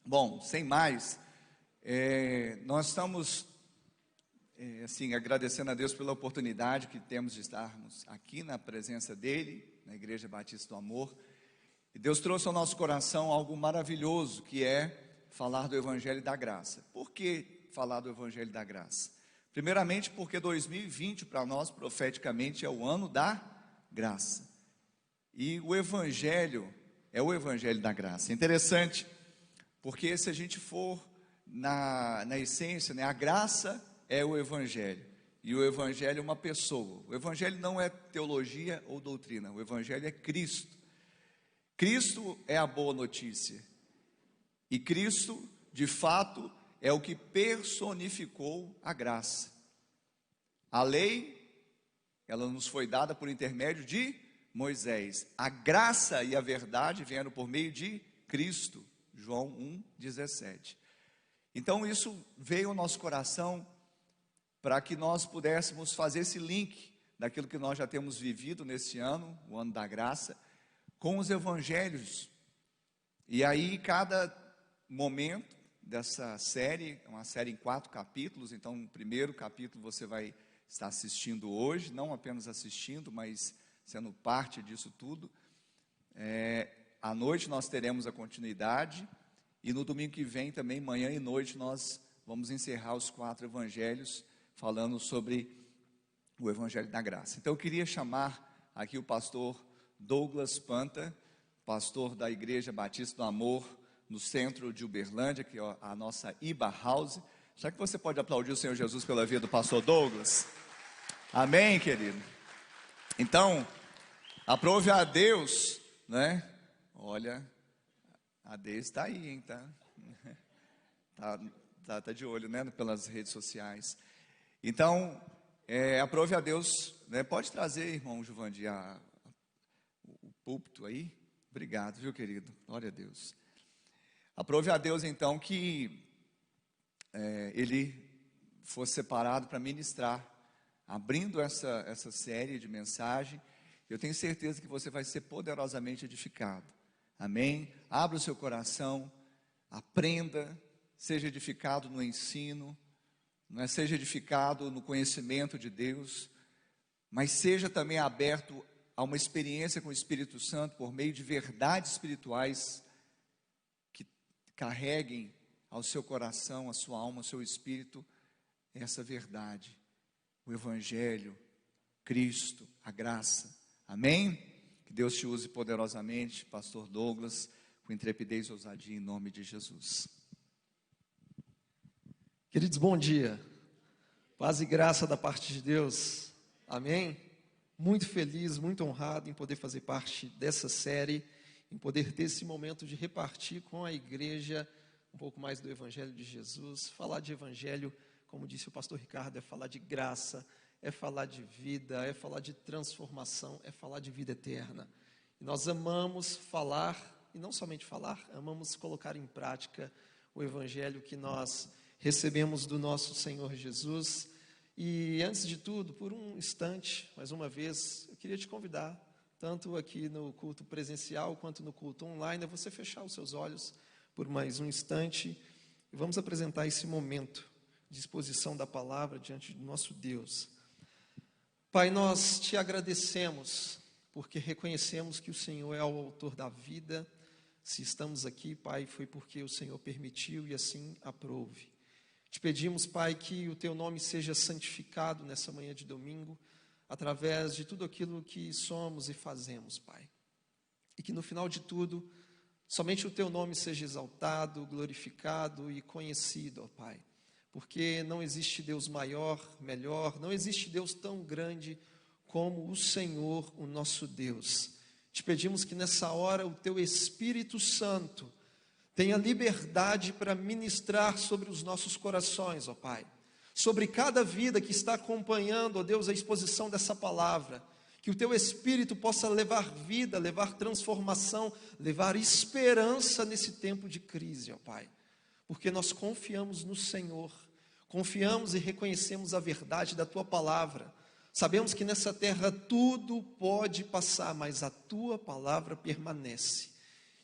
Bom, sem mais, nós estamos agradecendo a Deus pela oportunidade que temos de estarmos aqui na presença dEle, na Igreja Batista do Amor. E Deus trouxe ao nosso coração algo maravilhoso, que é falar do Evangelho da Graça. Por que falar do Evangelho da Graça? Primeiramente porque 2020 para nós profeticamente é o ano da graça. E o Evangelho é o Evangelho da Graça. É interessante, porque se a gente for na essência, a graça é o Evangelho. E o Evangelho é uma pessoa. O Evangelho não é teologia ou doutrina. O Evangelho é Cristo. Cristo é a boa notícia. E Cristo, de fato, é o que personificou a graça. A lei, ela nos foi dada por intermédio de Moisés. A graça e a verdade vieram por meio de Cristo. João 1,17. Então isso veio ao nosso coração para que nós pudéssemos fazer esse link daquilo que nós já temos vivido nesse ano, o ano da graça, com os evangelhos. E aí cada momento dessa série, uma série em 4 capítulos, então o primeiro capítulo você vai estar assistindo hoje, não apenas assistindo, mas sendo parte disso tudo. À noite nós teremos a continuidade, e no domingo que vem também, manhã e noite, nós vamos encerrar os 4 evangelhos, falando sobre o Evangelho da Graça. Então eu queria chamar aqui o pastor Douglas Panta, pastor da Igreja Batista do Amor, no centro de Uberlândia, que é a nossa Iba House. Já que você pode aplaudir o Senhor Jesus pela vida do pastor Douglas? Amém, querido? Então, aprove a Deus, né? Olha, a Deus está aí, hein? Tá de olho, né? Pelas redes sociais. Então, aprove a Deus, né? Pode trazer, irmão Giovanni, o púlpito aí. Obrigado, viu, querido? Glória a Deus. Aprove a Deus, então, que ele fosse separado para ministrar, abrindo essa série de mensagem. Eu tenho certeza que você vai ser poderosamente edificado. Amém? Abra o seu coração, aprenda, seja edificado no ensino, seja edificado no conhecimento de Deus, mas seja também aberto a uma experiência com o Espírito Santo por meio de verdades espirituais que carreguem ao seu coração, à sua alma, ao seu espírito, essa verdade, o Evangelho, Cristo, a graça. Amém? Que Deus te use poderosamente, pastor Douglas, com intrepidez e ousadia, em nome de Jesus. Queridos, bom dia. Paz e graça da parte de Deus. Amém? Muito feliz, muito honrado em poder fazer parte dessa série, em poder ter esse momento de repartir com a igreja um pouco mais do Evangelho de Jesus. Falar de Evangelho, como disse o pastor Ricardo, é falar de graça, é falar de vida, é falar de transformação, é falar de vida eterna. E nós amamos falar, e não somente falar, amamos colocar em prática o Evangelho que nós recebemos do nosso Senhor Jesus. E antes de tudo, por um instante, mais uma vez, eu queria te convidar, tanto aqui no culto presencial quanto no culto online, a você fechar os seus olhos por mais um instante e vamos apresentar esse momento de exposição da palavra diante do nosso Deus. Pai, nós te agradecemos porque reconhecemos que o Senhor é o autor da vida. Se estamos aqui, Pai, foi porque o Senhor permitiu e assim aprove. Te pedimos, Pai, que o Teu nome seja santificado nessa manhã de domingo, através de tudo aquilo que somos e fazemos, Pai. E que no final de tudo, somente o Teu nome seja exaltado, glorificado e conhecido, ó Pai. Porque não existe Deus maior, melhor, não existe Deus tão grande como o Senhor, o nosso Deus. Te pedimos que nessa hora o Teu Espírito Santo tenha liberdade para ministrar sobre os nossos corações, ó Pai. Sobre cada vida que está acompanhando, ó Deus, a exposição dessa palavra. Que o Teu Espírito possa levar vida, levar transformação, levar esperança nesse tempo de crise, ó Pai. Porque nós confiamos no Senhor, confiamos e reconhecemos a verdade da Tua palavra. Sabemos que nessa terra tudo pode passar, mas a Tua palavra permanece.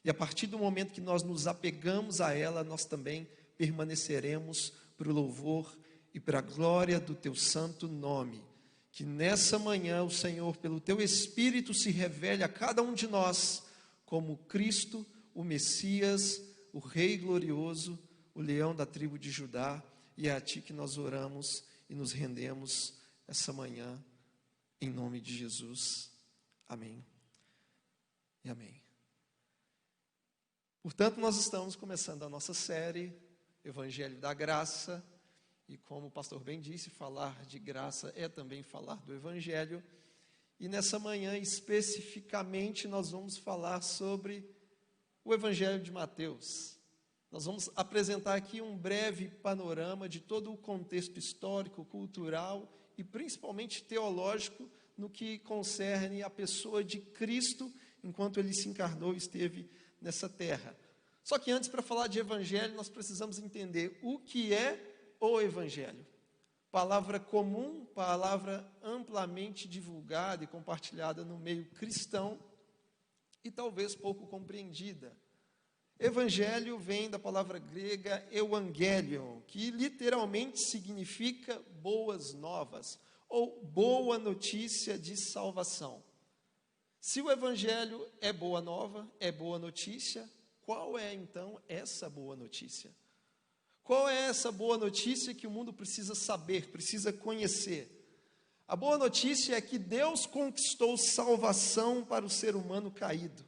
E a partir do momento que nós nos apegamos a ela, nós também permaneceremos para o louvor e para a glória do teu santo nome. Que nessa manhã o Senhor, pelo teu Espírito, se revele a cada um de nós como Cristo, o Messias, o Rei glorioso, o leão da tribo de Judá. E é a ti que nós oramos e nos rendemos essa manhã, em nome de Jesus. Amém e amém. Portanto, nós estamos começando a nossa série Evangelho da Graça, e como o pastor bem disse, falar de graça é também falar do Evangelho, e nessa manhã especificamente nós vamos falar sobre o Evangelho de Mateus. Nós vamos apresentar aqui um breve panorama de todo o contexto histórico, cultural e principalmente teológico no que concerne a pessoa de Cristo enquanto ele se encarnou e esteve nessa terra. Só que antes, para falar de evangelho, nós precisamos entender o que é o evangelho. Palavra comum, palavra amplamente divulgada e compartilhada no meio cristão e talvez pouco compreendida. Evangelho vem da palavra grega euangelion, que literalmente significa boas novas ou boa notícia de salvação. Se o evangelho é boa nova, é boa notícia, qual é então essa boa notícia? Qual é essa boa notícia que o mundo precisa saber, precisa conhecer? A boa notícia é que Deus conquistou salvação para o ser humano caído.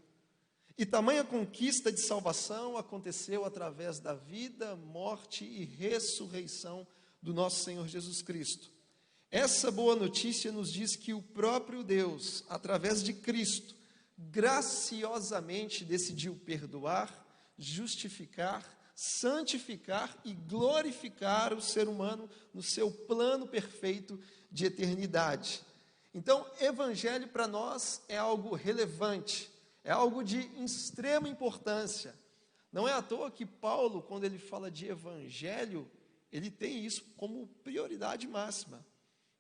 E tamanha conquista de salvação aconteceu através da vida, morte e ressurreição do nosso Senhor Jesus Cristo. Essa boa notícia nos diz que o próprio Deus, através de Cristo, graciosamente decidiu perdoar, justificar, santificar e glorificar o ser humano no seu plano perfeito de eternidade. Então, evangelho para nós é algo relevante, é algo de extrema importância. Não é à toa que Paulo, quando ele fala de evangelho, ele tem isso como prioridade máxima.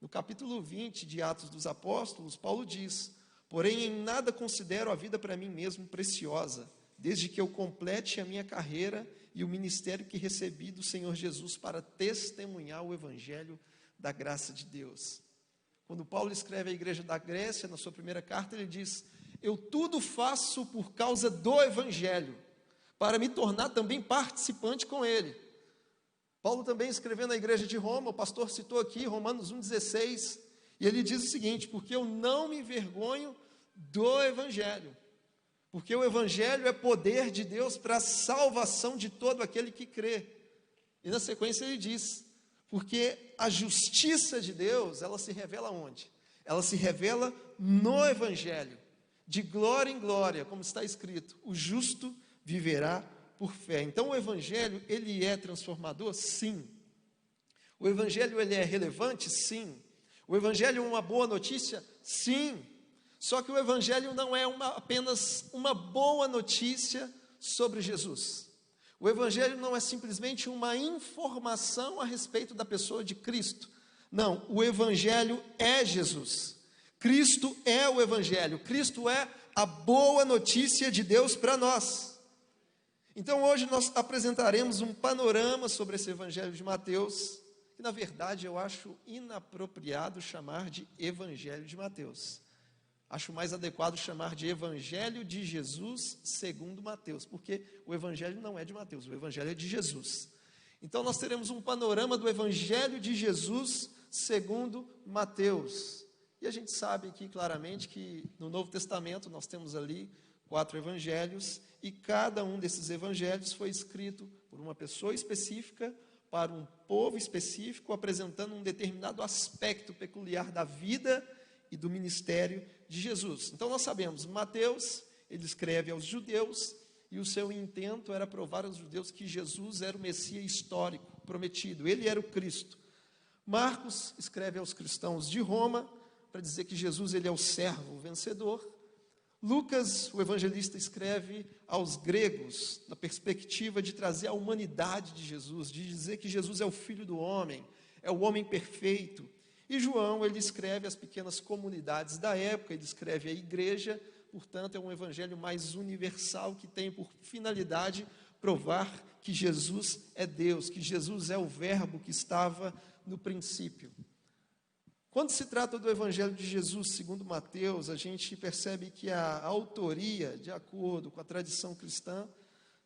No capítulo 20 de Atos dos Apóstolos, Paulo diz: porém, em nada considero a vida para mim mesmo preciosa, desde que eu complete a minha carreira e o ministério que recebi do Senhor Jesus para testemunhar o evangelho da graça de Deus. Quando Paulo escreve à igreja da Grécia, na sua primeira carta, ele diz: eu tudo faço por causa do evangelho, para me tornar também participante com ele. Paulo também escrevendo à igreja de Roma, o pastor citou aqui Romanos 1,16, e ele diz o seguinte: porque eu não me envergonho do evangelho, porque o evangelho é poder de Deus para a salvação de todo aquele que crê. E na sequência ele diz: porque a justiça de Deus, ela se revela onde? Ela se revela no evangelho, de glória em glória, como está escrito: o justo viverá por fé. Então o evangelho, ele é transformador? Sim. O evangelho, ele é relevante? Sim. O evangelho é uma boa notícia? Sim. Só que o evangelho não é apenas uma boa notícia sobre Jesus. O evangelho não é simplesmente uma informação a respeito da pessoa de Cristo. Não, o evangelho é Jesus. Cristo é o evangelho. Cristo é a boa notícia de Deus para nós. Então hoje nós apresentaremos um panorama sobre esse evangelho de Mateus, que na verdade eu acho inapropriado chamar de evangelho de Mateus. Acho mais adequado chamar de evangelho de Jesus segundo Mateus, porque o evangelho não é de Mateus, o evangelho é de Jesus. Então nós teremos um panorama do evangelho de Jesus segundo Mateus. E a gente sabe aqui claramente que no Novo Testamento nós temos ali 4 evangelhos, e cada um desses evangelhos foi escrito por uma pessoa específica, para um povo específico, apresentando um determinado aspecto peculiar da vida e do ministério de Jesus. Então nós sabemos, Mateus, ele escreve aos judeus, e o seu intento era provar aos judeus que Jesus era o Messias histórico, prometido, ele era o Cristo. Marcos escreve aos cristãos de Roma, para dizer que Jesus, ele é o servo vencedor. Lucas, o evangelista, escreve aos gregos, na perspectiva de trazer a humanidade de Jesus, de dizer que Jesus é o Filho do homem, é o homem perfeito. E João, ele escreve às pequenas comunidades da época, ele escreve à igreja, portanto, é um evangelho mais universal, que tem por finalidade provar que Jesus é Deus, que Jesus é o Verbo que estava no princípio. Quando se trata do evangelho de Jesus segundo Mateus, a gente percebe que a autoria, de acordo com a tradição cristã,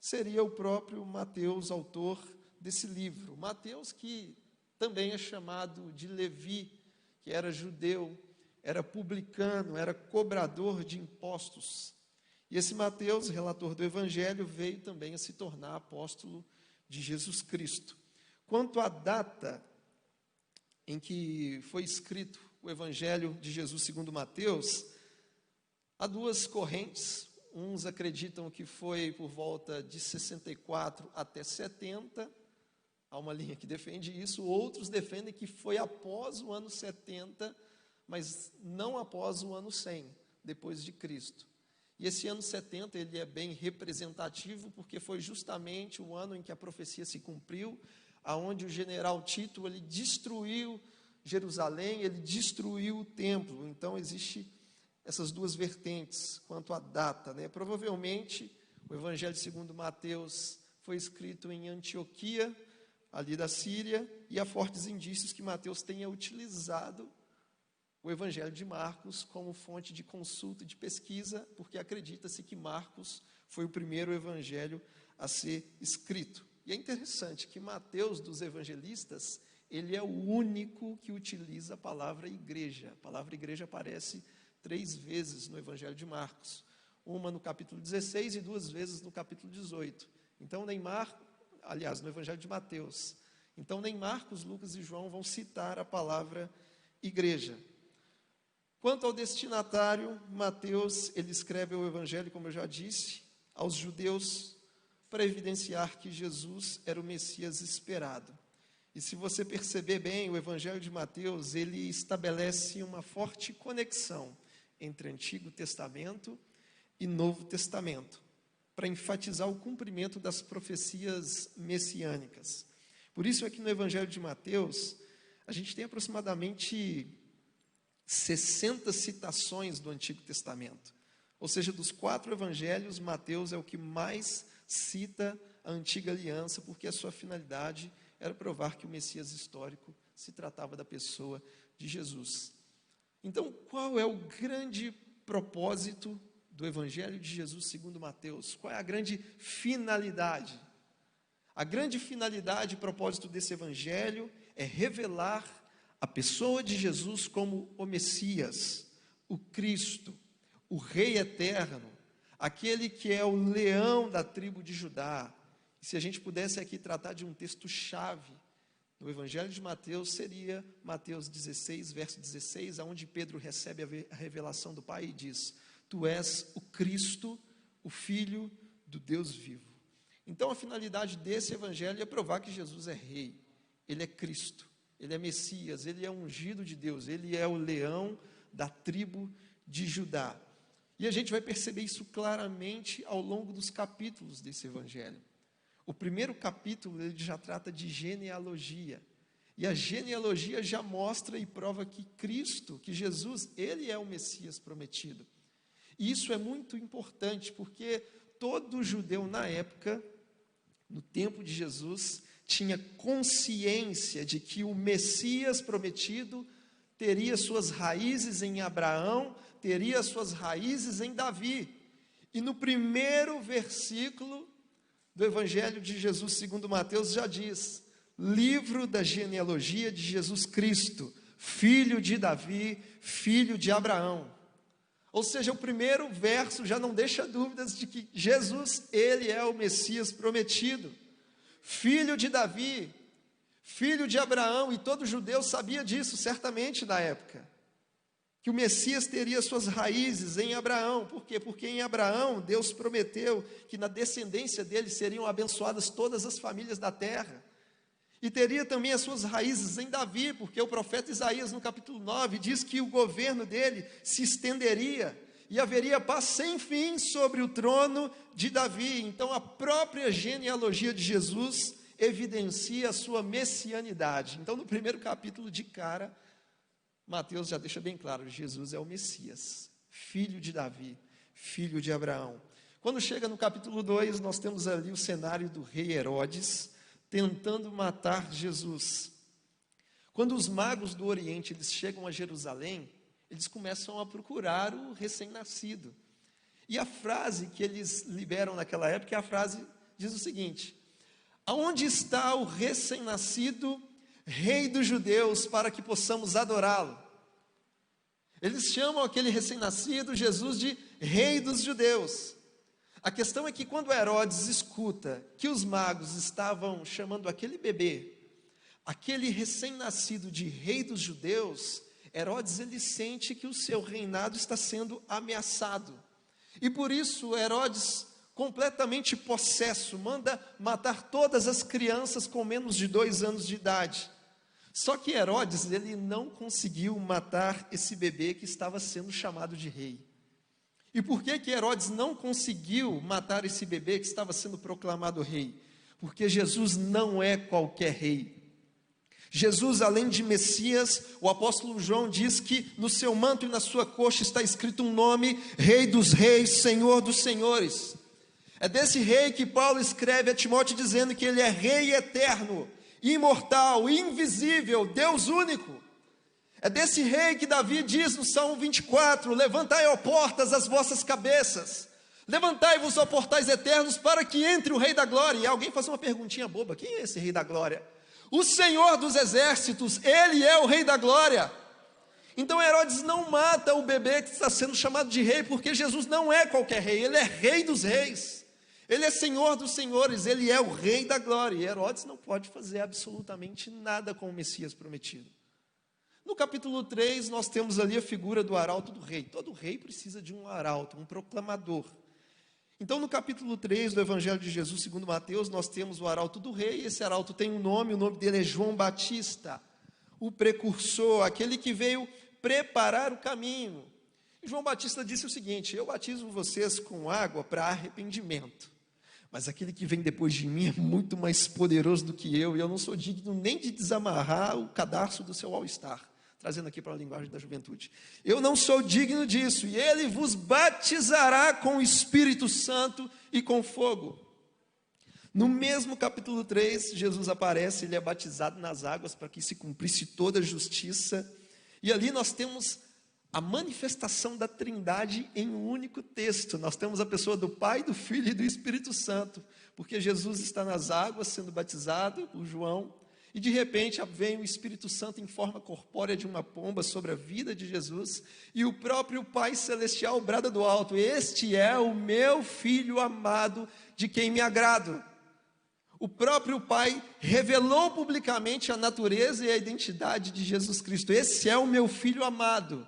seria o próprio Mateus, autor desse livro. Mateus, que também é chamado de Levi, que era judeu, era publicano, era cobrador de impostos. E esse Mateus, relator do Evangelho, veio também a se tornar apóstolo de Jesus Cristo. Quanto à data em que foi escrito o Evangelho de Jesus segundo Mateus, há duas correntes. Uns acreditam que foi por volta de 64 até 70, há uma linha que defende isso. Outros defendem que foi após o ano 70, mas não após o ano 100, depois de Cristo. E esse ano 70, ele é bem representativo, porque foi justamente o ano em que a profecia se cumpriu, aonde o general Tito, ele destruiu Jerusalém, ele destruiu o templo. Então, existe essas duas vertentes quanto à data, né? Provavelmente, o Evangelho segundo Mateus foi escrito em Antioquia, ali da Síria, e há fortes indícios que Mateus tenha utilizado o Evangelho de Marcos como fonte de consulta e de pesquisa, porque acredita-se que Marcos foi o primeiro evangelho a ser escrito. E é interessante que Mateus, dos evangelistas, ele é o único que utiliza a palavra igreja. A palavra igreja aparece 3 vezes no Evangelho de Marcos. Uma no capítulo 16 e 2 vezes no capítulo 18. Então, no Evangelho de Mateus. Então, nem Marcos, Lucas e João vão citar a palavra igreja. Quanto ao destinatário, Mateus, ele escreve o Evangelho, como eu já disse, aos judeus, para evidenciar que Jesus era o Messias esperado. E se você perceber bem, o Evangelho de Mateus, ele estabelece uma forte conexão entre Antigo Testamento e Novo Testamento, para enfatizar o cumprimento das profecias messiânicas. Por isso é que no Evangelho de Mateus, a gente tem aproximadamente 60 citações do Antigo Testamento. Ou seja, dos 4 evangelhos, Mateus é o que mais cita a Antiga Aliança, porque a sua finalidade era provar que o Messias histórico se tratava da pessoa de Jesus. Então, qual é o grande propósito do Evangelho de Jesus segundo Mateus? Qual é a grande finalidade? A grande finalidade e propósito desse Evangelho é revelar a pessoa de Jesus como o Messias, o Cristo, o Rei eterno, aquele que é o leão da tribo de Judá. E se a gente pudesse aqui tratar de um texto-chave no Evangelho de Mateus, seria Mateus 16, verso 16, onde Pedro recebe a revelação do Pai e diz: Tu és o Cristo, o Filho do Deus vivo. Então, a finalidade desse Evangelho é provar que Jesus é Rei, Ele é Cristo, Ele é Messias, Ele é ungido de Deus, Ele é o leão da tribo de Judá. E a gente vai perceber isso claramente ao longo dos capítulos desse Evangelho. O primeiro capítulo, ele já trata de genealogia. E a genealogia já mostra e prova que Cristo, que Jesus, Ele é o Messias prometido. E isso é muito importante, porque todo judeu na época, no tempo de Jesus, tinha consciência de que o Messias prometido teria suas raízes em Abraão, teria suas raízes em Davi. E no primeiro versículo do Evangelho de Jesus segundo Mateus já diz: livro da genealogia de Jesus Cristo, filho de Davi, filho de Abraão. Ou seja, o primeiro verso já não deixa dúvidas de que Jesus, Ele é o Messias prometido. Filho de Davi, filho de Abraão, e todo judeu sabia disso, certamente, na época, que o Messias teria suas raízes em Abraão. Por quê? Porque em Abraão, Deus prometeu que na descendência dele seriam abençoadas todas as famílias da terra, e teria também as suas raízes em Davi, porque o profeta Isaías, no capítulo 9, diz que o governo dele se estenderia, e haveria paz sem fim sobre o trono de Davi. Então, a própria genealogia de Jesus evidencia a sua messianidade. Então, no primeiro capítulo, de cara, Mateus já deixa bem claro: Jesus é o Messias, filho de Davi, filho de Abraão. Quando chega no capítulo 2, nós temos ali o cenário do rei Herodes tentando matar Jesus. Quando os magos do Oriente eles chegam a Jerusalém, eles começam a procurar o recém-nascido. E a frase que eles liberam naquela época é a frase, diz o seguinte: aonde está o recém-nascido rei dos judeus para que possamos adorá-lo? Eles chamam aquele recém-nascido Jesus de rei dos judeus. A questão é que quando Herodes escuta que os magos estavam chamando aquele bebê, aquele recém-nascido de rei dos judeus, Herodes ele sente que o seu reinado está sendo ameaçado. E por isso Herodes, completamente possesso, manda matar todas as crianças com menos de 2 anos de idade. Só que Herodes ele não conseguiu matar esse bebê que estava sendo chamado de rei. E por que Herodes não conseguiu matar esse bebê que estava sendo proclamado rei? Porque Jesus não é qualquer rei. Jesus, além de Messias, o apóstolo João diz que no seu manto e na sua coxa está escrito um nome: Rei dos Reis, Senhor dos Senhores. É desse rei que Paulo escreve a Timóteo dizendo que ele é rei eterno, imortal, invisível, Deus único. É desse rei que Davi diz no Salmo 24: levantai, ó portas, as vossas cabeças, levantai-vos, ó portais eternos, para que entre o rei da glória. E alguém faz uma perguntinha boba: quem é esse rei da glória? O Senhor dos exércitos, ele é o rei da glória. Então Herodes não mata o bebê que está sendo chamado de rei, porque Jesus não é qualquer rei, ele é rei dos reis, ele é Senhor dos senhores, ele é o rei da glória. E Herodes não pode fazer absolutamente nada com o Messias prometido. No capítulo 3, nós temos ali a figura do arauto do rei. Todo rei precisa de um arauto, um proclamador. Então, no capítulo 3 do Evangelho de Jesus, segundo Mateus, nós temos o arauto do rei. Esse arauto tem um nome, o nome dele é João Batista, o precursor, aquele que veio preparar o caminho. E João Batista disse o seguinte: eu batizo vocês com água para arrependimento, mas aquele que vem depois de mim é muito mais poderoso do que eu, e eu não sou digno nem de desamarrar o cadarço do seu all-star. Trazendo aqui para a linguagem da juventude. Eu não sou digno disso, e ele vos batizará com o Espírito Santo e com fogo. No mesmo capítulo 3, Jesus aparece, ele é batizado nas águas para que se cumprisse toda a justiça. E ali nós temos a manifestação da Trindade em um único texto. Nós temos a pessoa do Pai, do Filho e do Espírito Santo, porque Jesus está nas águas sendo batizado por João. E de repente vem o Espírito Santo em forma corpórea de uma pomba sobre a vida de Jesus, e o próprio Pai Celestial brada do alto: este é o meu Filho amado, de quem me agrado. O próprio Pai revelou publicamente a natureza e a identidade de Jesus Cristo: esse é o meu Filho amado.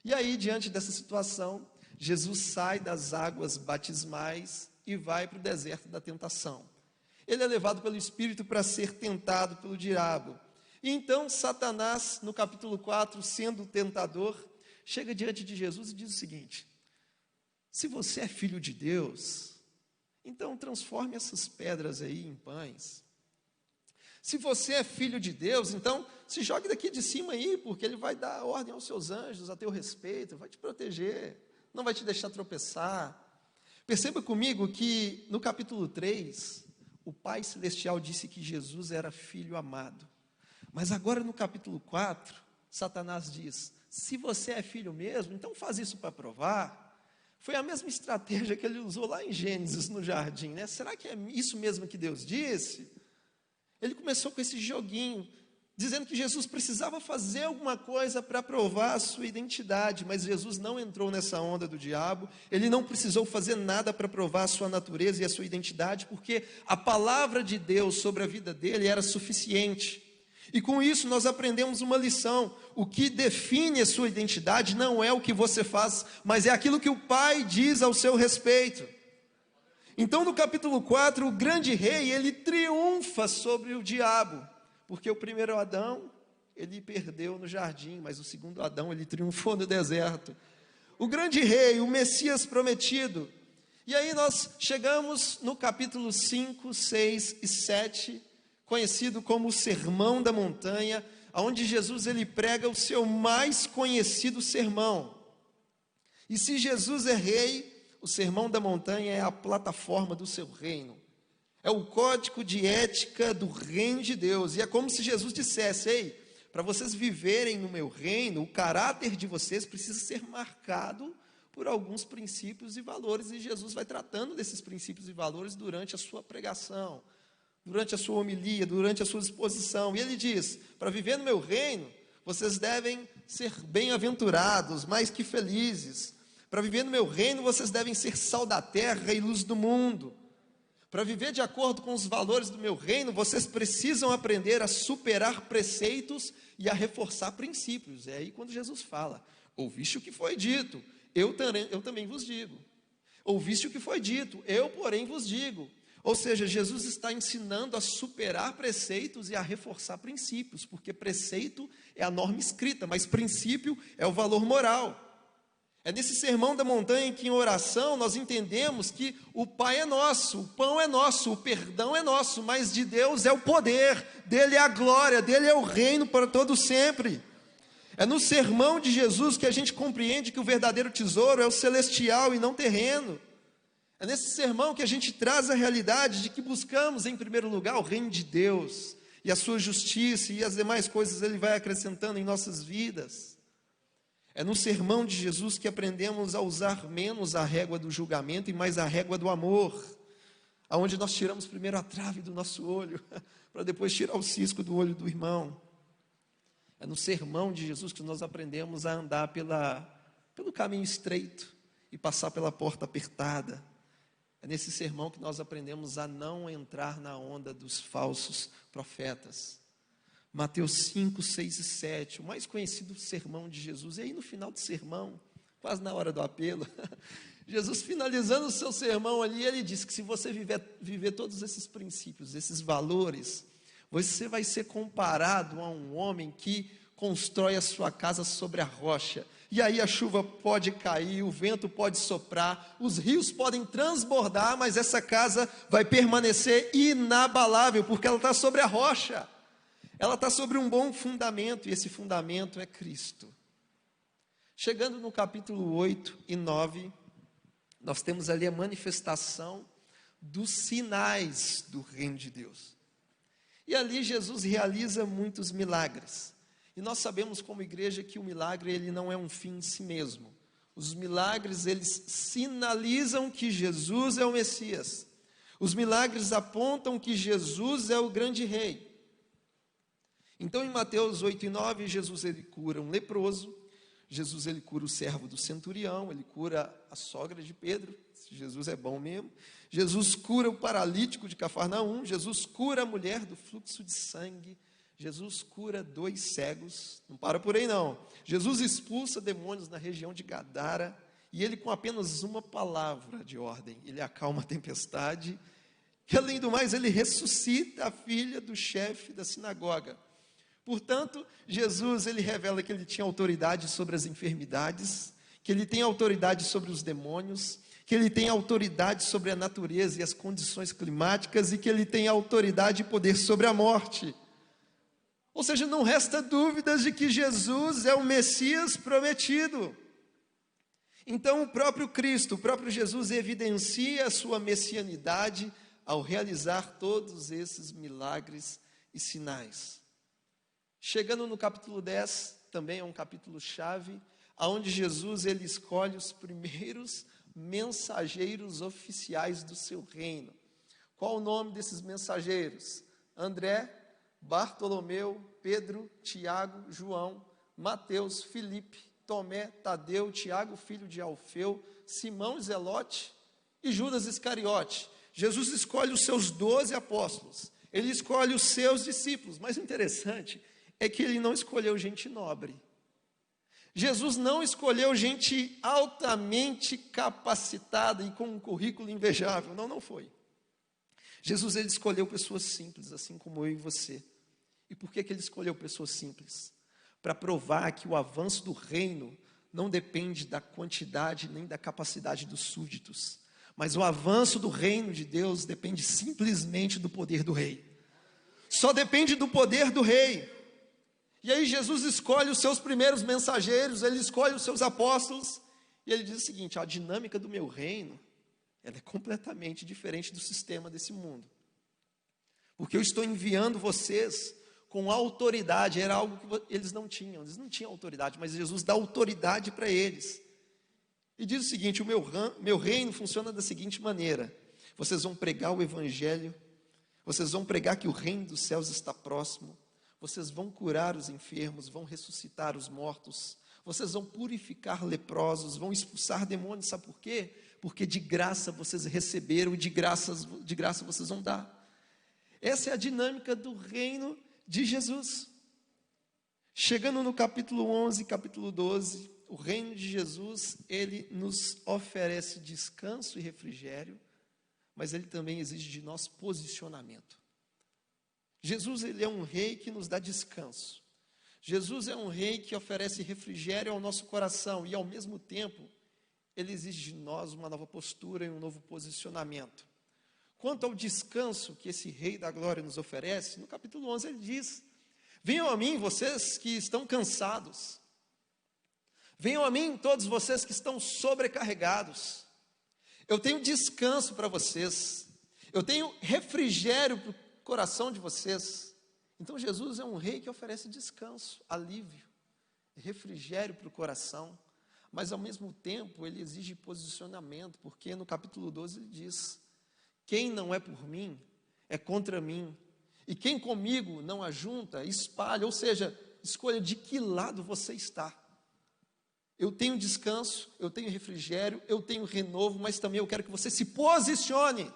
E aí, diante dessa situação, Jesus sai das águas batismais e vai para o deserto da tentação. Ele é levado pelo Espírito para ser tentado pelo diabo. E então Satanás, no capítulo 4, sendo o tentador, chega diante de Jesus e diz o seguinte: se você é filho de Deus, então transforme essas pedras aí em pães. Se você é filho de Deus, então se jogue daqui de cima aí, porque ele vai dar ordem aos seus anjos a teu respeito, vai te proteger, não vai te deixar tropeçar. Perceba comigo que no capítulo 3, o Pai Celestial disse que Jesus era filho amado. Mas agora no capítulo 4, Satanás diz: se você é filho mesmo, então faz isso para provar. Foi a mesma estratégia que ele usou lá em Gênesis, no jardim, né? Será que é isso mesmo que Deus disse? Ele começou com esse joguinho, dizendo que Jesus precisava fazer alguma coisa para provar a sua identidade, mas Jesus não entrou nessa onda do diabo, ele não precisou fazer nada para provar a sua natureza e a sua identidade, porque a palavra de Deus sobre a vida dele era suficiente. E com isso nós aprendemos uma lição: o que define a sua identidade não é o que você faz, mas é aquilo que o Pai diz ao seu respeito. Então no capítulo 4, o grande rei, ele triunfa sobre o diabo, porque o primeiro Adão, ele perdeu no jardim, mas o segundo Adão, ele triunfou no deserto. O grande rei, o Messias prometido. E aí nós chegamos no capítulo 5, 6 e 7, conhecido como o Sermão da Montanha, onde Jesus ele prega o seu mais conhecido sermão. E se Jesus é rei, o Sermão da Montanha é a plataforma do seu reino. É o código de ética do reino de Deus. E é como se Jesus dissesse: ei, para vocês viverem no meu reino, o caráter de vocês precisa ser marcado por alguns princípios e valores. E Jesus vai tratando desses princípios e valores durante a sua pregação, durante a sua homilia, durante a sua exposição. E ele diz: para viver no meu reino, vocês devem ser bem-aventurados, mais que felizes. Para viver no meu reino, vocês devem ser sal da terra e luz do mundo. Para viver de acordo com os valores do meu reino, vocês precisam aprender a superar preceitos e a reforçar princípios. É aí quando Jesus fala: ouviste o que foi dito, eu também vos digo. Ouviste o que foi dito, eu, porém, vos digo. Ou seja, Jesus está ensinando a superar preceitos e a reforçar princípios, porque preceito é a norma escrita, mas princípio é o valor moral. É nesse Sermão da Montanha que, em oração, nós entendemos que o Pai é nosso, o pão é nosso, o perdão é nosso, mas de Deus é o poder, dele é a glória, dele é o reino para todo sempre. É no sermão de Jesus que a gente compreende que o verdadeiro tesouro é o celestial e não terreno. É nesse sermão que a gente traz a realidade de que buscamos, em primeiro lugar, o reino de Deus e a sua justiça, e as demais coisas ele vai acrescentando em nossas vidas. É no sermão de Jesus que aprendemos a usar menos a régua do julgamento e mais a régua do amor, aonde nós tiramos primeiro a trave do nosso olho, para depois tirar o cisco do olho do irmão. É no sermão de Jesus que nós aprendemos a andar pelo caminho estreito e passar pela porta apertada. É nesse sermão que nós aprendemos a não entrar na onda dos falsos profetas. Mateus 5, 6 e 7, o mais conhecido sermão de Jesus. E aí no final do sermão, quase na hora do apelo, Jesus finalizando o seu sermão ali, ele diz que se você viver todos esses princípios, esses valores, você vai ser comparado a um homem que constrói a sua casa sobre a rocha. E aí a chuva pode cair, o vento pode soprar, os rios podem transbordar, mas essa casa vai permanecer inabalável, porque ela está sobre a rocha. Ela está sobre um bom fundamento, e esse fundamento é Cristo. Chegando no capítulo 8 e 9, nós temos ali a manifestação dos sinais do reino de Deus. E ali Jesus realiza muitos milagres. E nós sabemos como igreja que o milagre ele não é um fim em si mesmo. Os milagres eles sinalizam que Jesus é o Messias. Os milagres apontam que Jesus é o grande rei. Então, em Mateus 8 e 9, Jesus ele cura um leproso, Jesus ele cura o servo do centurião, ele cura a sogra de Pedro, Jesus é bom mesmo. Jesus cura o paralítico de Cafarnaum, Jesus cura a mulher do fluxo de sangue, Jesus cura 2 cegos, não para por aí não. Jesus expulsa demônios na região de Gadara, e ele com apenas uma palavra de ordem, ele acalma a tempestade, e além do mais ele ressuscita a filha do chefe da sinagoga. Portanto, Jesus, ele revela que ele tinha autoridade sobre as enfermidades, que ele tem autoridade sobre os demônios, que ele tem autoridade sobre a natureza e as condições climáticas, e que ele tem autoridade e poder sobre a morte. Ou seja, não resta dúvidas de que Jesus é o Messias prometido. Então, o próprio Cristo, o próprio Jesus evidencia a sua messianidade ao realizar todos esses milagres e sinais. Chegando no capítulo 10, também é um capítulo chave, onde Jesus ele escolhe os primeiros mensageiros oficiais do seu reino. Qual o nome desses mensageiros? André, Bartolomeu, Pedro, Tiago, João, Mateus, Filipe, Tomé, Tadeu, Tiago, filho de Alfeu, Simão Zelote e Judas Iscariote. Jesus escolhe os seus 12 apóstolos, ele escolhe os seus discípulos, mas o interessante é que ele não escolheu gente nobre. Jesus não escolheu gente altamente capacitada e com um currículo invejável, não foi. Jesus ele escolheu pessoas simples, assim como eu e você. E por que ele escolheu pessoas simples? Para provar que o avanço do reino não depende da quantidade nem da capacidade dos súditos, mas o avanço do reino de Deus depende simplesmente do poder do rei. Só depende do poder do rei. E aí Jesus escolhe os seus primeiros mensageiros, ele escolhe os seus apóstolos, E ele diz o seguinte: a dinâmica do meu reino, ela é completamente diferente do sistema desse mundo. Porque eu estou enviando vocês com autoridade. Era algo que eles não tinham autoridade, mas Jesus dá autoridade para eles. E diz o seguinte: o meu reino funciona da seguinte maneira: vocês vão pregar o evangelho, vocês vão pregar que o reino dos céus está próximo, vocês vão curar os enfermos, vão ressuscitar os mortos, vocês vão purificar leprosos, vão expulsar demônios. Sabe por quê? Porque de graça vocês receberam e de graça vocês vão dar. Essa é a dinâmica do reino de Jesus. Chegando no capítulo 11, capítulo 12, o reino de Jesus, ele nos oferece descanso e refrigério, mas ele também exige de nós posicionamento. Jesus, ele é um rei que nos dá descanso. Jesus é um rei que oferece refrigério ao nosso coração e, ao mesmo tempo, ele exige de nós uma nova postura e um novo posicionamento. Quanto ao descanso que esse Rei da Glória nos oferece, no capítulo 11 ele diz: venham a mim vocês que estão cansados, venham a mim todos vocês que estão sobrecarregados, eu tenho descanso para vocês, eu tenho refrigério para o coração de vocês. Então Jesus é um rei que oferece descanso, alívio, refrigério para o coração, mas ao mesmo tempo ele exige posicionamento, porque no capítulo 12 ele diz: quem não é por mim, é contra mim, e quem comigo não ajunta, espalha. Ou seja, escolha de que lado você está. Eu tenho descanso, eu tenho refrigério, eu tenho renovo, mas também eu quero que você se posicione,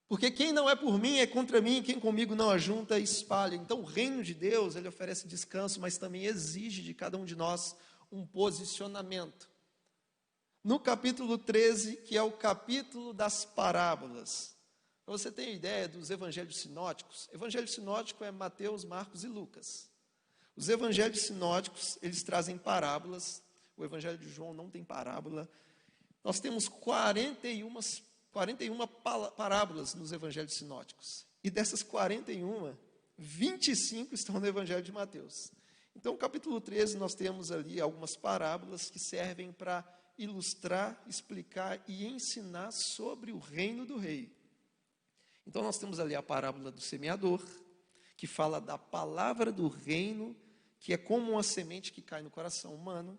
porque quem não é por mim é contra mim, e quem comigo não ajunta, espalha. Então o reino de Deus, ele oferece descanso, mas também exige de cada um de nós um posicionamento. No capítulo 13, que é o capítulo das parábolas, para você ter ideia dos evangelhos sinóticos, evangelho sinótico é Mateus, Marcos e Lucas. Os evangelhos sinóticos, eles trazem parábolas. O evangelho de João não tem parábola. Nós temos 41 parábolas nos evangelhos sinóticos. E dessas 41, 25 estão no evangelho de Mateus. Então, no capítulo 13, nós temos ali algumas parábolas que servem para ilustrar, explicar e ensinar sobre o reino do rei. Então nós temos ali a parábola do semeador, que fala da palavra do reino, que é como uma semente que cai no coração humano.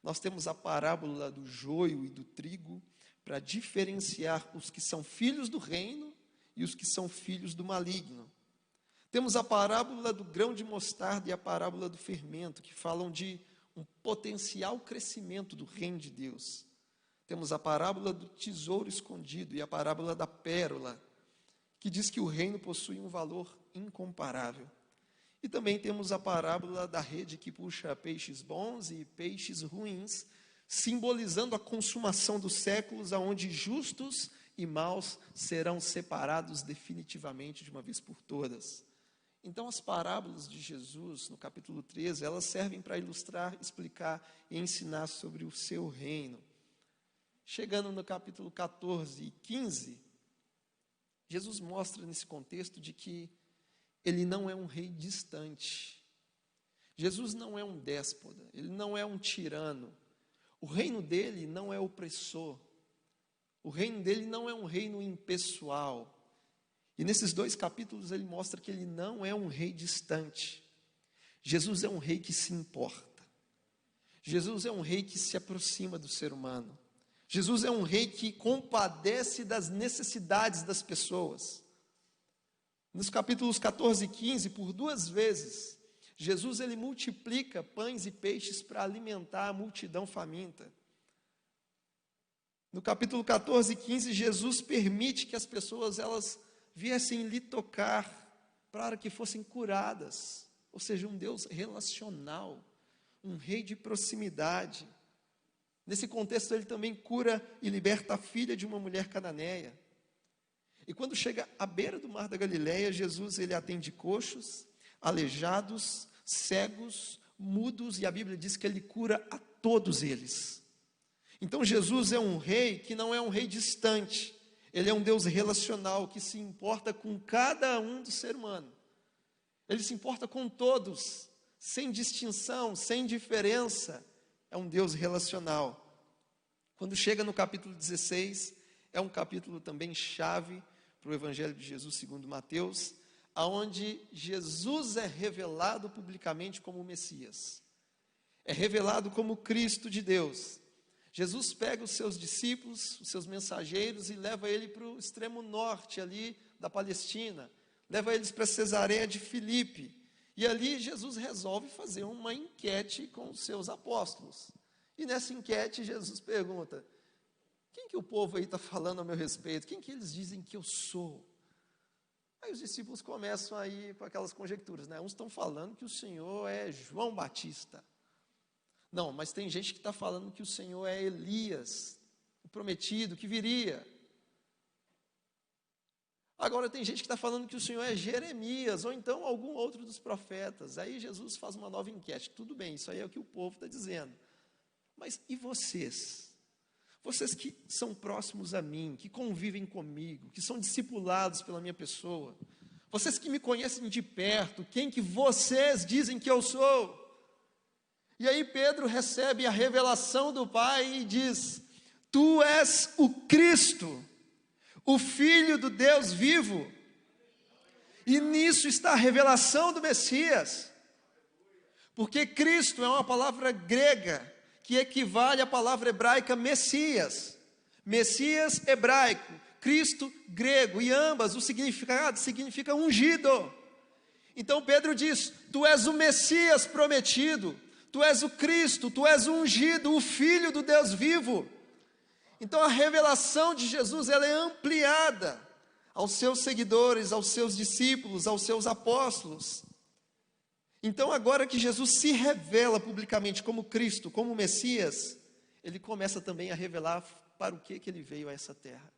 Nós temos a parábola do joio e do trigo, para diferenciar os que são filhos do reino e os que são filhos do maligno. Temos a parábola do grão de mostarda e a parábola do fermento, que falam de um potencial crescimento do reino de Deus. Temos a parábola do tesouro escondido e a parábola da pérola, que diz que o reino possui um valor incomparável. E também temos a parábola da rede que puxa peixes bons e peixes ruins, simbolizando a consumação dos séculos, aonde justos e maus serão separados definitivamente de uma vez por todas. Então, as parábolas de Jesus, no capítulo 13, elas servem para ilustrar, explicar e ensinar sobre o seu reino. Chegando no capítulo 14 e 15, Jesus mostra nesse contexto de que ele não é um rei distante. Jesus não é um déspota, ele não é um tirano. O reino dele não é opressor. O reino dele não é um reino impessoal. E nesses 2 capítulos ele mostra que ele não é um rei distante. Jesus é um rei que se importa. Jesus é um rei que se aproxima do ser humano. Jesus é um rei que compadece das necessidades das pessoas. Nos capítulos 14 e 15, por 2 vezes, Jesus ele multiplica pães e peixes para alimentar a multidão faminta. No capítulo 14 e 15, Jesus permite que as pessoas elas viessem lhe tocar para que fossem curadas. Ou seja, um Deus relacional, um rei de proximidade. Nesse contexto, ele também cura e liberta a filha de uma mulher cananeia. E quando chega à beira do mar da Galileia, Jesus ele atende coxos, aleijados, cegos, mudos, e a Bíblia diz que ele cura a todos eles. Então Jesus é um rei que não é um rei distante, ele é um Deus relacional que se importa com cada um do ser humano. Ele se importa com todos, sem distinção, sem diferença. É um Deus relacional. Quando chega no capítulo 16, é um capítulo também chave para o Evangelho de Jesus segundo Mateus, aonde Jesus é revelado publicamente como o Messias. É revelado como Cristo de Deus. Jesus pega os seus discípulos, os seus mensageiros, e leva ele para o extremo norte ali da Palestina. Leva eles para Cesareia de Filipe. E ali Jesus resolve fazer uma enquete com os seus apóstolos. E nessa enquete Jesus pergunta: quem que o povo aí está falando a meu respeito? Quem que eles dizem que eu sou? Aí os discípulos começam a ir com aquelas conjecturas, né? Uns estão falando que o Senhor é João Batista. Não, mas tem gente que está falando que o Senhor é Elias, o prometido que viria. Agora tem gente que está falando que o Senhor é Jeremias, ou então algum outro dos profetas. Aí Jesus faz uma nova enquete. Tudo bem, isso aí é o que o povo está dizendo. Mas e vocês? Vocês que são próximos a mim, que convivem comigo, que são discipulados pela minha pessoa, vocês que me conhecem de perto, quem que vocês dizem que eu sou? E aí Pedro recebe a revelação do Pai e diz: tu és o Cristo, o Filho do Deus vivo. E nisso está a revelação do Messias. Porque Cristo é uma palavra grega que equivale à palavra hebraica Messias. Messias hebraico, Cristo grego, e ambas o significado significa ungido. Então Pedro diz: tu és o Messias prometido, tu és o Cristo, tu és o ungido, o Filho do Deus vivo. Então a revelação de Jesus, ela é ampliada aos seus seguidores, aos seus discípulos, aos seus apóstolos. Então agora que Jesus se revela publicamente como Cristo, como Messias, ele começa também a revelar para o que ele veio a essa terra.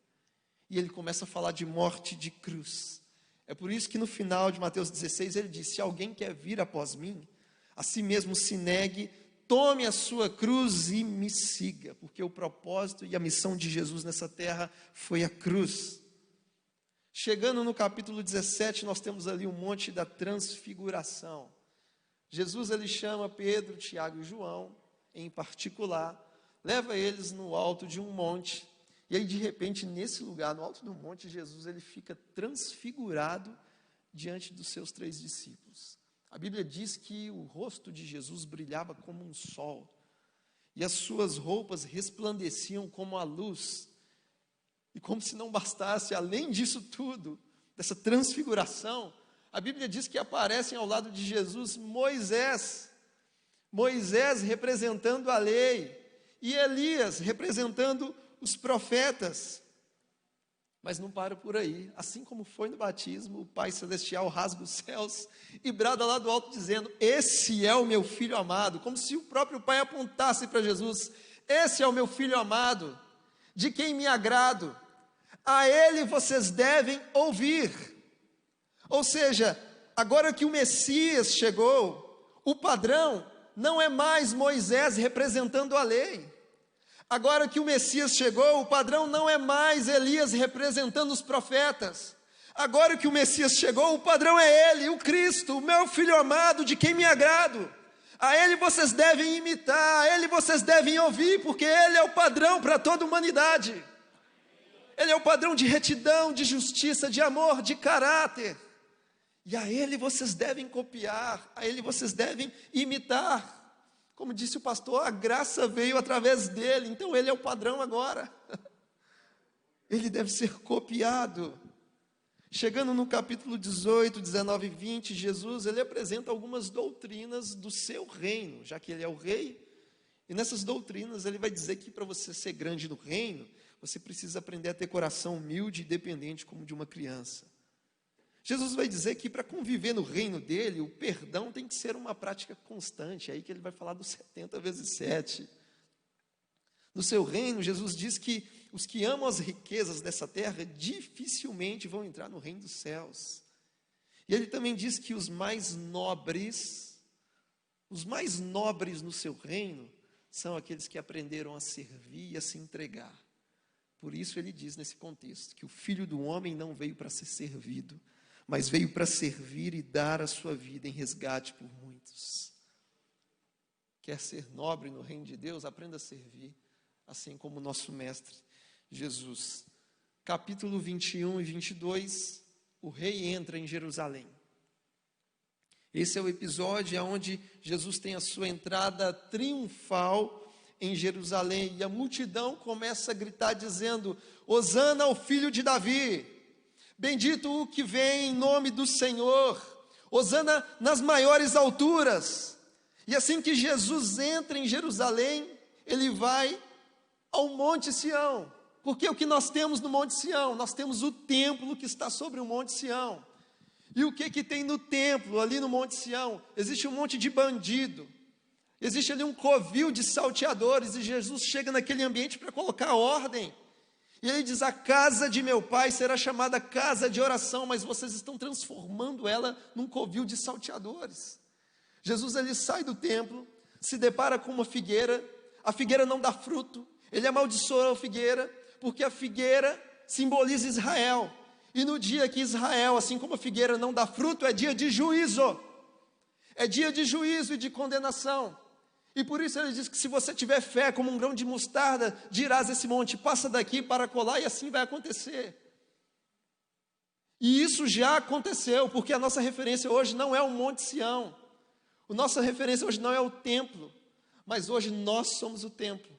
E ele começa a falar de morte de cruz. É por isso que no final de Mateus 16 ele diz: se alguém quer vir após mim, a si mesmo se negue, tome a sua cruz e me siga, porque o propósito e a missão de Jesus nessa terra foi a cruz. Chegando no capítulo 17, nós temos ali um monte da transfiguração. Jesus, ele chama Pedro, Tiago e João, em particular, leva eles no alto de um monte, e aí de repente, nesse lugar, no alto do monte, Jesus, ele fica transfigurado diante dos seus 3 discípulos. A Bíblia diz que o rosto de Jesus brilhava como um sol, e as suas roupas resplandeciam como a luz. E como se não bastasse, além disso tudo, dessa transfiguração, a Bíblia diz que aparecem ao lado de Jesus Moisés representando a lei, e Elias representando os profetas. Mas não para por aí. Assim como foi no batismo, o Pai Celestial rasga os céus e brada lá do alto dizendo: esse é o meu Filho amado, como se o próprio Pai apontasse para Jesus: esse é o meu Filho amado, de quem me agrado, a Ele vocês devem ouvir. Ou seja, agora que o Messias chegou, o padrão não é mais Moisés representando a lei. Agora que o Messias chegou, o padrão não é mais Elias representando os profetas. Agora que o Messias chegou, o padrão é Ele, o Cristo, o meu Filho amado, de quem me agrado. A Ele vocês devem imitar, a Ele vocês devem ouvir, porque Ele é o padrão para toda a humanidade. Ele é o padrão de retidão, de justiça, de amor, de caráter. E a Ele vocês devem copiar, a Ele vocês devem imitar. Como disse o pastor, a graça veio através dele, então Ele é o padrão agora. Ele deve ser copiado. Chegando no capítulo 18, 19 e 20, Jesus, ele apresenta algumas doutrinas do seu reino, já que ele é o rei. E nessas doutrinas ele vai dizer que para você ser grande no reino, você precisa aprender a ter coração humilde e dependente como de uma criança. Jesus vai dizer que para conviver no reino dele, o perdão tem que ser uma prática constante. É aí que ele vai falar dos 70 vezes 7. No seu reino, Jesus diz que os que amam as riquezas dessa terra dificilmente vão entrar no reino dos céus. E ele também diz que os mais nobres no seu reino são aqueles que aprenderam a servir e a se entregar. Por isso ele diz nesse contexto que o Filho do Homem não veio para ser servido, mas veio para servir e dar a sua vida em resgate por muitos. Quer ser nobre no reino de Deus? Aprenda a servir. assim como o nosso mestre Jesus. Capítulo 21 e 22, o rei entra em Jerusalém. Esse é o episódio onde Jesus tem a sua entrada triunfal em Jerusalém, e a multidão começa a gritar dizendo: Hosana ao filho de Davi, bendito o que vem em nome do Senhor, Hosana nas maiores alturas. E assim que Jesus entra em Jerusalém, ele vai ao Monte Sião, porque o que nós temos no Monte Sião? Nós temos o templo que está sobre o Monte Sião. E o que tem no templo, ali no Monte Sião? Existe um monte de bandido, existe ali um covil de salteadores, e Jesus chega naquele ambiente para colocar ordem, e ele diz: a casa de meu pai será chamada casa de oração, mas vocês estão transformando ela num covil de salteadores. Jesus ele sai do templo, se depara com uma figueira, a figueira não dá fruto, ele amaldiçoa a figueira, porque a figueira simboliza Israel, e no dia que Israel, assim como a figueira, não dá fruto, é dia de juízo, é dia de juízo e de condenação. E por isso ele diz que se você tiver fé como um grão de mostarda, dirás esse monte: passa daqui para colar, e assim vai acontecer. E isso já aconteceu, porque a nossa referência hoje não é o Monte Sião, a nossa referência hoje não é o templo, mas hoje nós somos o templo.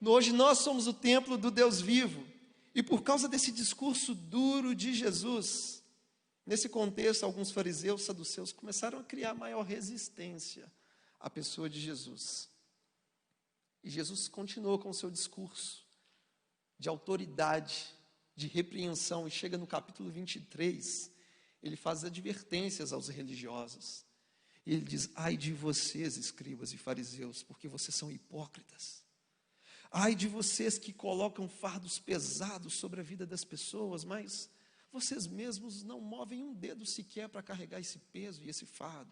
Hoje nós somos o templo do Deus vivo. E por causa desse discurso duro de Jesus, nesse contexto, alguns fariseus, saduceus começaram a criar maior resistência à pessoa de Jesus. E Jesus continuou com o seu discurso de autoridade, de repreensão, e chega no capítulo 23, ele faz advertências aos religiosos. E ele diz: ai de vocês, escribas e fariseus, porque vocês são hipócritas. Ai de vocês que colocam fardos pesados sobre a vida das pessoas, mas vocês mesmos não movem um dedo sequer para carregar esse peso e esse fardo.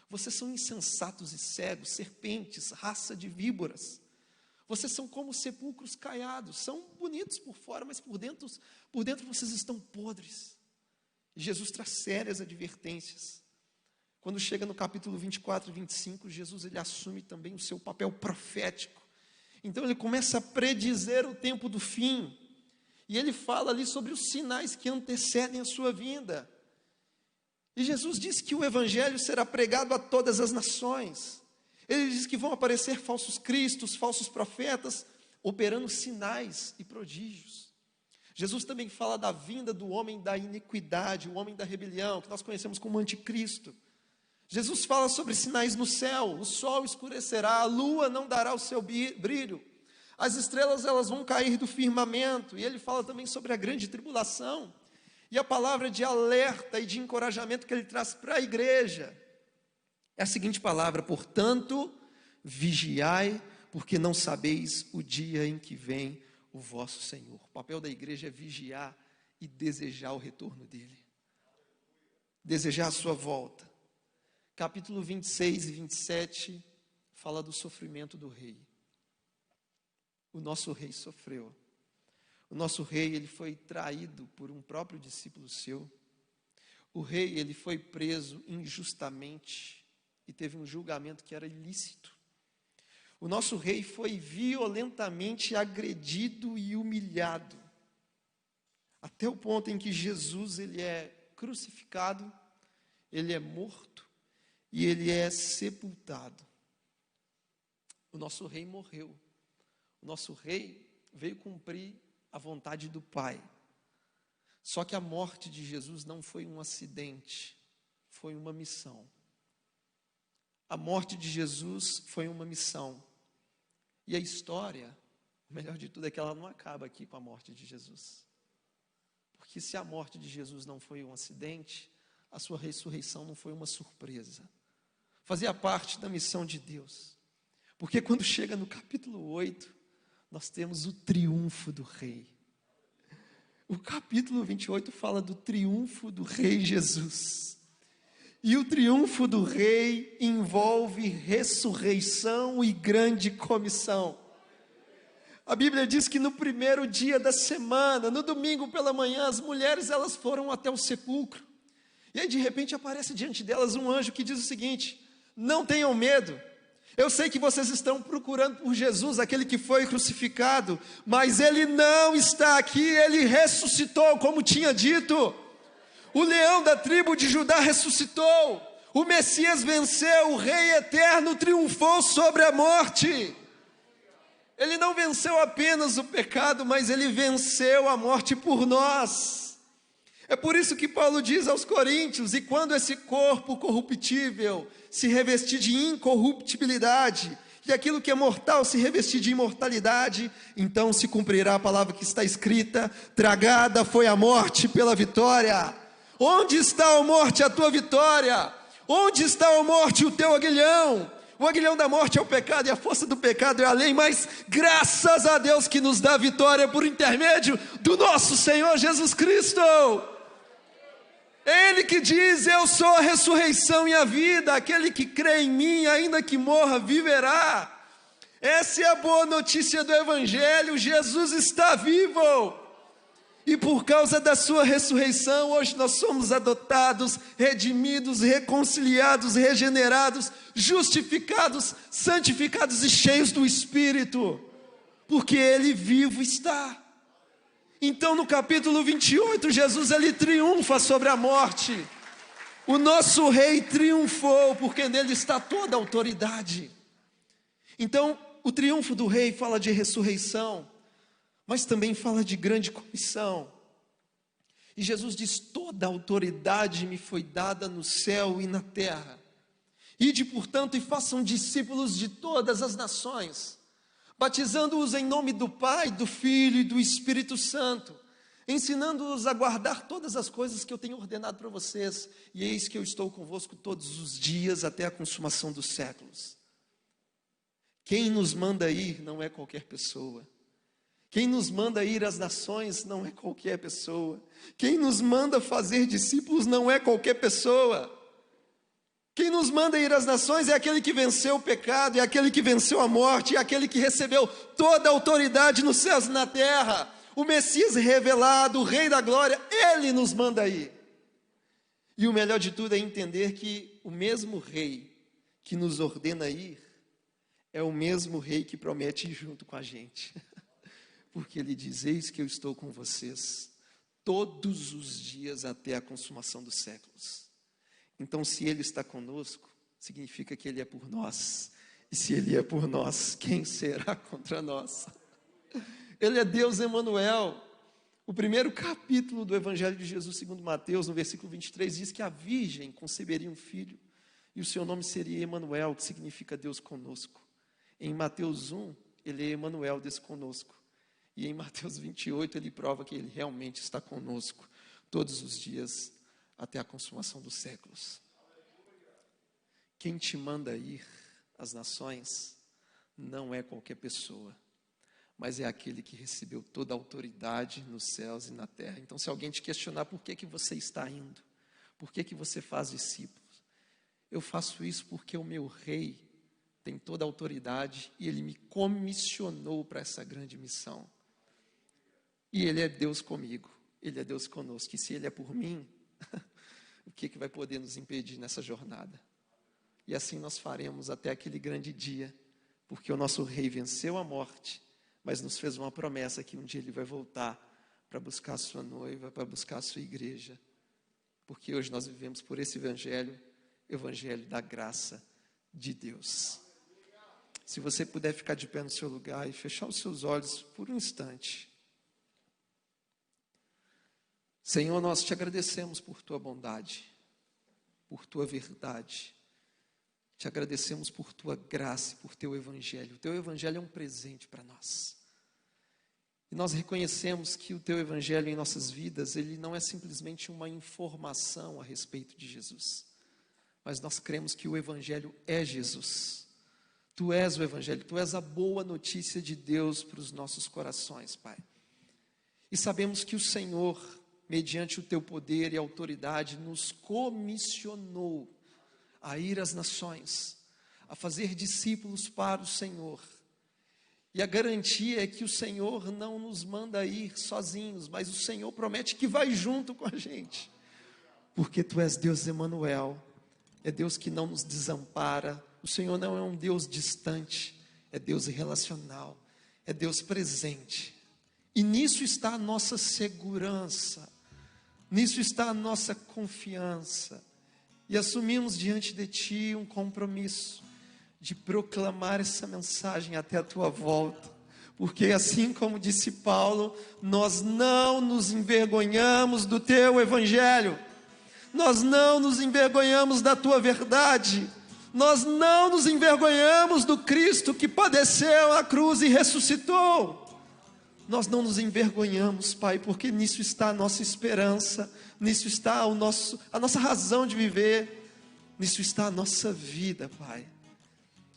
Vocês são insensatos e cegos, serpentes, raça de víboras. Vocês são como sepulcros caiados, são bonitos por fora, mas por dentro vocês estão podres. E Jesus traz sérias advertências. Quando chega no capítulo 24 e 25, Jesus ele assume também o seu papel profético. Então ele começa a predizer o tempo do fim, e ele fala ali sobre os sinais que antecedem a sua vinda. E Jesus diz que o evangelho será pregado a todas as nações. Ele diz que vão aparecer falsos cristos, falsos profetas, operando sinais e prodígios. Jesus também fala da vinda do homem da iniquidade, o homem da rebelião, que nós conhecemos como anticristo. Jesus fala sobre sinais no céu: o sol escurecerá, a lua não dará o seu brilho, as estrelas elas vão cair do firmamento. E ele fala também sobre a grande tribulação, e a palavra de alerta e de encorajamento que ele traz para a igreja é a seguinte palavra: portanto, vigiai, porque não sabeis o dia em que vem o vosso Senhor. O papel da igreja é vigiar e desejar o retorno dele, desejar a sua volta. Capítulo 26 e 27 fala do sofrimento do rei. O nosso rei sofreu. O nosso rei, ele foi traído por um próprio discípulo seu. O rei, ele foi preso injustamente e teve um julgamento que era ilícito. O nosso rei foi violentamente agredido e humilhado, até o ponto em que Jesus, ele é crucificado, ele é morto, e ele é sepultado. O nosso rei morreu. O nosso rei veio cumprir a vontade do Pai. Só que a morte de Jesus não foi um acidente, foi uma missão. A morte de Jesus foi uma missão. E a história, o melhor de tudo é que ela não acaba aqui com a morte de Jesus. Porque se a morte de Jesus não foi um acidente, a sua ressurreição não foi uma surpresa. Fazia parte da missão de Deus. Porque quando chega no capítulo 8, nós temos o triunfo do rei. O capítulo 28 fala do triunfo do rei Jesus. E o triunfo do rei envolve ressurreição e grande comissão. A Bíblia diz que no primeiro dia da semana, no domingo pela manhã, as mulheres elas foram até o sepulcro. E aí de repente aparece diante delas um anjo que diz o seguinte: não tenham medo, Eu sei que vocês estão procurando por Jesus, aquele que foi crucificado, mas Ele não está aqui, Ele ressuscitou, como tinha dito. O leão da tribo de Judá ressuscitou, o Messias venceu, o Rei eterno triunfou sobre a morte. Ele não venceu apenas o pecado, mas Ele venceu a morte por nós. É por isso que Paulo diz aos Coríntios: e quando esse corpo corruptível se revestir de incorruptibilidade, e aquilo que é mortal se revestir de imortalidade, então se cumprirá a palavra que está escrita: tragada foi a morte pela vitória. Onde está, ó morte, a tua vitória? Onde está, ó morte, o teu aguilhão? O aguilhão da morte é o pecado, e a força do pecado é a lei, mas graças a Deus que nos dá a vitória por intermédio do nosso Senhor Jesus Cristo. Ele que diz: eu sou a ressurreição e a vida, aquele que crê em mim, ainda que morra, viverá. Essa é a boa notícia do Evangelho: Jesus está vivo. E por causa da sua ressurreição, hoje nós somos adotados, redimidos, reconciliados, regenerados, justificados, santificados e cheios do Espírito, porque Ele vivo está. Então no capítulo 28, Jesus ele triunfa sobre a morte. O nosso Rei triunfou, porque nele está toda a autoridade. Então o triunfo do Rei fala de ressurreição, mas também fala de grande comissão. E Jesus diz: toda a autoridade me foi dada no céu e na terra. Ide, portanto, e façam discípulos de todas as nações, batizando-os em nome do Pai, do Filho e do Espírito Santo, ensinando-os a guardar todas as coisas que eu tenho ordenado para vocês, e eis que eu estou convosco todos os dias até a consumação dos séculos. Quem nos manda ir não é qualquer pessoa. Quem nos manda ir às nações não é qualquer pessoa. Quem nos manda fazer discípulos não é qualquer pessoa. Quem nos manda ir às nações é aquele que venceu o pecado, é aquele que venceu a morte, é aquele que recebeu toda a autoridade nos céus e na terra. O Messias revelado, o Rei da glória, Ele nos manda ir. E o melhor de tudo é entender que o mesmo Rei que nos ordena ir é o mesmo Rei que promete ir junto com a gente. Porque Ele diz: eis que eu estou com vocês todos os dias até a consumação dos séculos. Então, se Ele está conosco, significa que Ele é por nós. E se Ele é por nós, quem será contra nós? Ele é Deus Emanuel. O primeiro capítulo do Evangelho de Jesus segundo Mateus, no versículo 23, diz que a virgem conceberia um filho, e o seu nome seria Emanuel, que significa Deus conosco. Em Mateus 1, Ele é Emanuel, Deus conosco. E em Mateus 28, Ele prova que Ele realmente está conosco todos os dias, até a consumação dos séculos. Quem te manda ir às nações não é qualquer pessoa, mas é aquele que recebeu toda a autoridade nos céus e na terra. Então, se alguém te questionar por que você está indo, por que você faz discípulos, eu faço isso porque o meu Rei tem toda a autoridade e Ele me comissionou para essa grande missão. E Ele é Deus comigo, Ele é Deus conosco. E se Ele é por mim, o que vai poder nos impedir nessa jornada? E assim nós faremos até aquele grande dia, porque o nosso Rei venceu a morte, mas nos fez uma promessa que um dia Ele vai voltar para buscar a sua noiva, para buscar a sua igreja, porque hoje nós vivemos por esse Evangelho da graça de Deus. Se você puder ficar de pé no seu lugar e fechar os seus olhos por um instante. Senhor, nós te agradecemos por tua bondade, por tua verdade. Te agradecemos por tua graça, por teu Evangelho. O teu Evangelho é um presente para nós. E nós reconhecemos que o teu Evangelho em nossas vidas, ele não é simplesmente uma informação a respeito de Jesus. Mas nós cremos que o Evangelho é Jesus. Tu és o Evangelho, tu és a boa notícia de Deus para os nossos corações, Pai. E sabemos que o Senhor, mediante o teu poder e autoridade, nos comissionou a ir às nações, a fazer discípulos para o Senhor. E a garantia é que o Senhor não nos manda ir sozinhos, mas o Senhor promete que vai junto com a gente. Porque tu és Deus Emanuel, é Deus que não nos desampara, O Senhor não é um Deus distante, é Deus relacional, é Deus presente. E nisso está a nossa segurança, nisso está a nossa confiança. E assumimos diante de Ti um compromisso de proclamar essa mensagem até a Tua volta. Porque assim como disse Paulo, nós não nos envergonhamos do Teu Evangelho, nós não nos envergonhamos da Tua verdade, nós não nos envergonhamos do Cristo que padeceu na cruz e ressuscitou. Nós não nos envergonhamos, Pai, porque nisso está a nossa esperança, nisso está a nossa razão de viver, nisso está a nossa vida, Pai.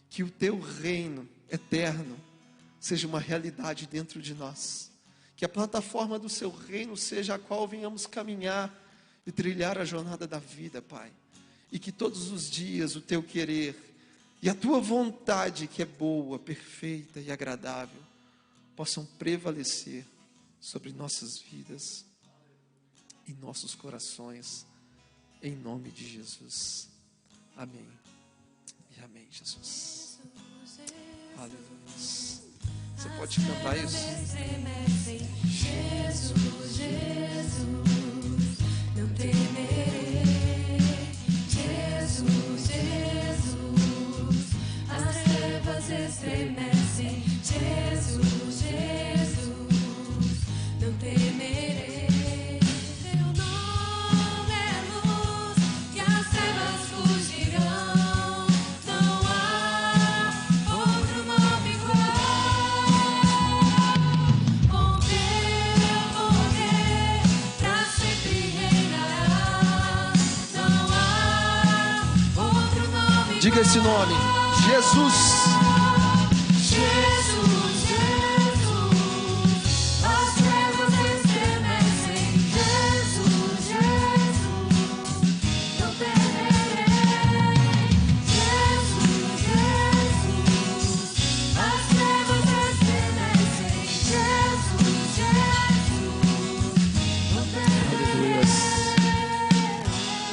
Que o Teu reino eterno seja uma realidade dentro de nós, que a plataforma do Seu reino seja a qual venhamos caminhar e trilhar a jornada da vida, Pai, e que todos os dias o Teu querer e a Tua vontade, que é boa, perfeita e agradável, possam prevalecer sobre nossas vidas e nossos corações, em nome de Jesus. Amém e amém, Jesus. Aleluia. Você pode cantar isso? Jesus, Jesus, não temerei. Jesus, Jesus, as trevas estremecem. Jesus, Jesus, não temerei. Teu nome é luz e as trevas fugirão. Não há outro nome igual. Com Teu poder pra sempre reinará. Não há outro nome. Diga esse nome, Jesus. Jesus, Jesus, as trevas estremecem. Jesus, Jesus, não temerei. Jesus, Jesus, as trevas estremecem. Jesus, Jesus, não temerei.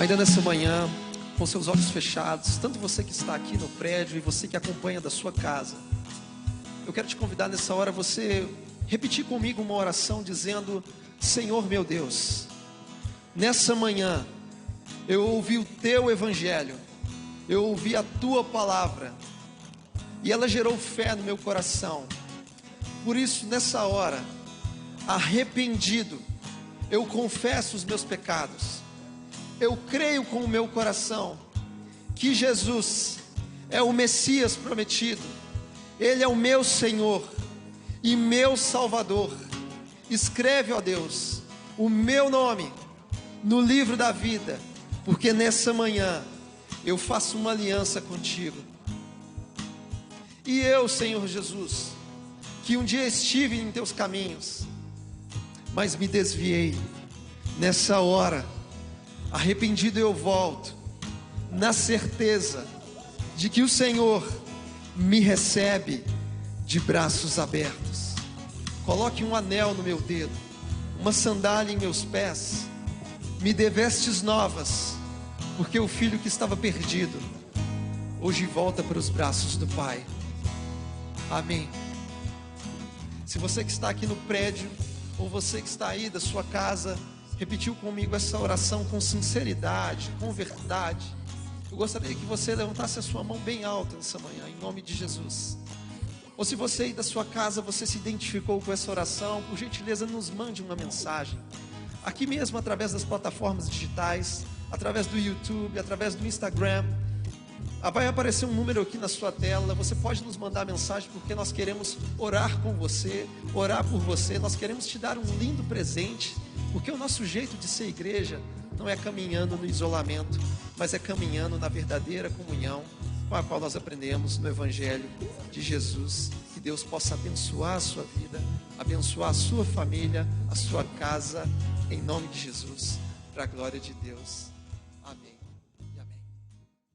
Ainda nessa manhã, com seus olhos fechados, tanto você que está aqui no prédio e você que acompanha da sua casa, eu quero te convidar nessa hora a você repetir comigo uma oração dizendo: Senhor meu Deus, nessa manhã eu ouvi o Teu Evangelho, eu ouvi a Tua palavra e ela gerou fé no meu coração. Por isso, nessa hora, arrependido, eu confesso os meus pecados. Eu creio com o meu coração que Jesus é o Messias prometido. Ele é o meu Senhor e meu Salvador. Escreve, ó Deus, o meu nome no livro da vida, porque nessa manhã eu faço uma aliança contigo. E eu, Senhor Jesus, que um dia estive em Teus caminhos, mas me desviei, nessa hora, arrependido eu volto, na certeza de que o Senhor me recebe de braços abertos. Coloque um anel no meu dedo, uma sandália em meus pés, me dê vestes novas, porque o filho que estava perdido, hoje volta para os braços do Pai. Amém. Se você que está aqui no prédio, ou você que está aí da sua casa, repetiu comigo essa oração com sinceridade, com verdade, eu gostaria que você levantasse a sua mão bem alta nessa manhã, em nome de Jesus. Ou se você aí da sua casa, você se identificou com essa oração, por gentileza nos mande uma mensagem, aqui mesmo através das plataformas digitais, através do YouTube, através do Instagram. Vai aparecer um número aqui na sua tela, você pode nos mandar mensagem, porque nós queremos orar com você, orar por você, nós queremos te dar um lindo presente, porque o nosso jeito de ser igreja não é caminhando no isolamento, mas é caminhando na verdadeira comunhão com a qual nós aprendemos no Evangelho de Jesus. Que Deus possa abençoar a sua vida, abençoar a sua família, a sua casa, em nome de Jesus, para a glória de Deus.